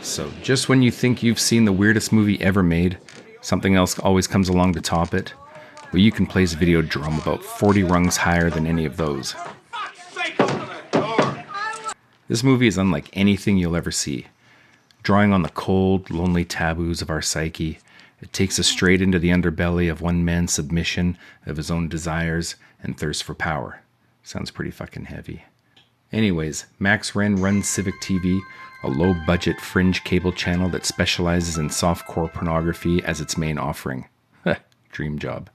So just when you think you've seen the weirdest movie ever made, something else always comes along to top it. Well, you can place Videodrome about 40 rungs higher than any of those. This movie is unlike anything you'll ever see. Drawing on the cold, lonely taboos of our psyche, it takes us straight into the underbelly of one man's submission of his own desires and thirst for power. Sounds pretty fucking heavy. Anyways, Max Wren runs Civic TV, a low-budget fringe cable channel that specializes in softcore pornography as its main offering. Dream job.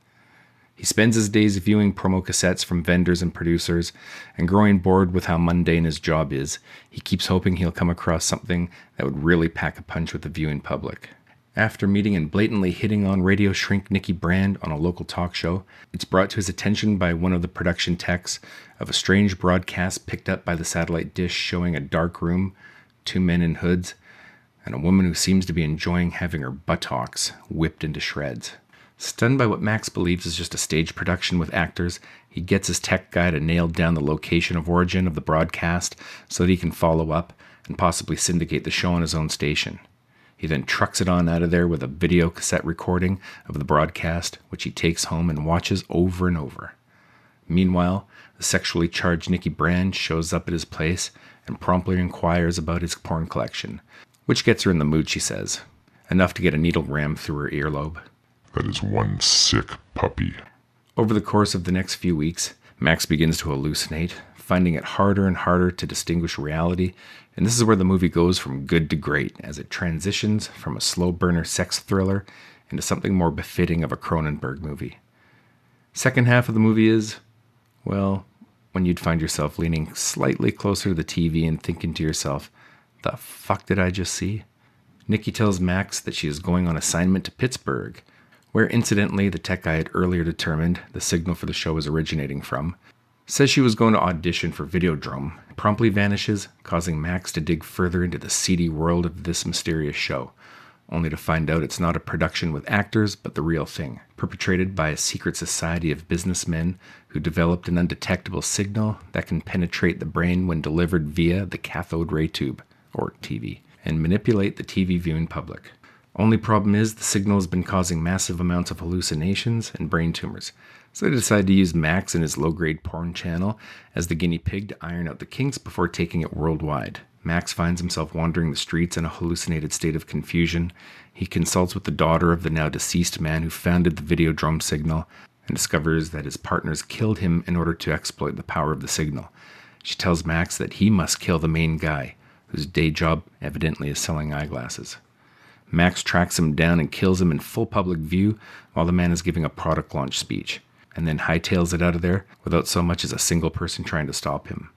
He spends his days viewing promo cassettes from vendors and producers, and growing bored with how mundane his job is, he keeps hoping he'll come across something that would really pack a punch with the viewing public. After meeting and blatantly hitting on radio shrink Nikki Brand on a local talk show, it's brought to his attention by one of the production techs of a strange broadcast picked up by the satellite dish showing a dark room, 2 men in hoods, and a woman who seems to be enjoying having her buttocks whipped into shreds. Stunned by what Max believes is just a stage production with actors, he gets his tech guy to nail down the location of origin of the broadcast so that he can follow up and possibly syndicate the show on his own station. He then trucks it on out of there with a video cassette recording of the broadcast, which he takes home and watches over and over. Meanwhile, the sexually charged Nikki Brand shows up at his place and promptly inquires about his porn collection, which gets her in the mood, she says. Enough to get a needle rammed through her earlobe. That is one sick puppy. Over the course of the next few weeks, Max begins to hallucinate, finding it harder and harder to distinguish reality, and this is where the movie goes from good to great as it transitions from a slow burner sex thriller into something more befitting of a Cronenberg movie. Second half of the movie is, well, when you'd find yourself leaning slightly closer to the TV and thinking to yourself, the fuck did I just see? Nikki tells Max that she is going on assignment to Pittsburgh, where incidentally the tech guy had earlier determined the signal for the show was originating from, says she was going to audition for Videodrome, promptly vanishes, causing Max to dig further into the seedy world of this mysterious show, only to find out it's not a production with actors, but the real thing, perpetrated by a secret society of businessmen who developed an undetectable signal that can penetrate the brain when delivered via the cathode ray tube, or TV, and manipulate the TV viewing public. Only problem is the signal has been causing massive amounts of hallucinations and brain tumors, so they decide to use Max and his low-grade porn channel as the guinea pig to iron out the kinks before taking it worldwide. Max finds himself wandering the streets in a hallucinated state of confusion. He consults with the daughter of the now deceased man who founded the Videodrome signal and discovers that his partners killed him in order to exploit the power of the signal. She tells Max that he must kill the main guy, whose day job evidently is selling eyeglasses. Max tracks him down and kills him in full public view while the man is giving a product launch speech, and then hightails it out of there without so much as a single person trying to stop him.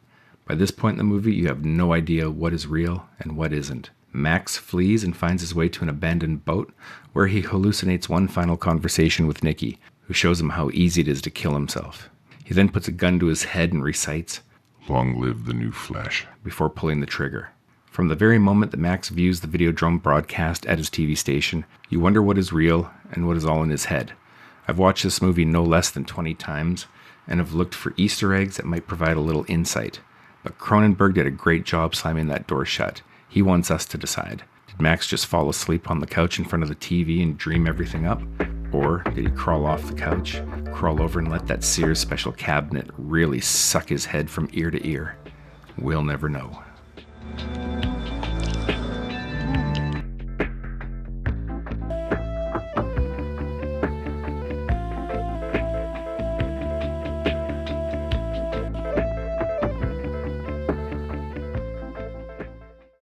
By this point in the movie, you have no idea what is real and what isn't. Max flees and finds his way to an abandoned boat where he hallucinates one final conversation with Nikki, who shows him how easy it is to kill himself. He then puts a gun to his head and recites, "Long live the new flesh," before pulling the trigger. From the very moment that Max views the Videodrome broadcast at his TV station, you wonder what is real and what is all in his head. I've watched this movie no less than 20 times and have looked for Easter eggs that might provide a little insight. But Cronenberg did a great job slamming that door shut. He wants us to decide. Did Max just fall asleep on the couch in front of the TV and dream everything up? Or did he crawl off the couch, crawl over and let that Sears special cabinet really suck his head from ear to ear? We'll never know.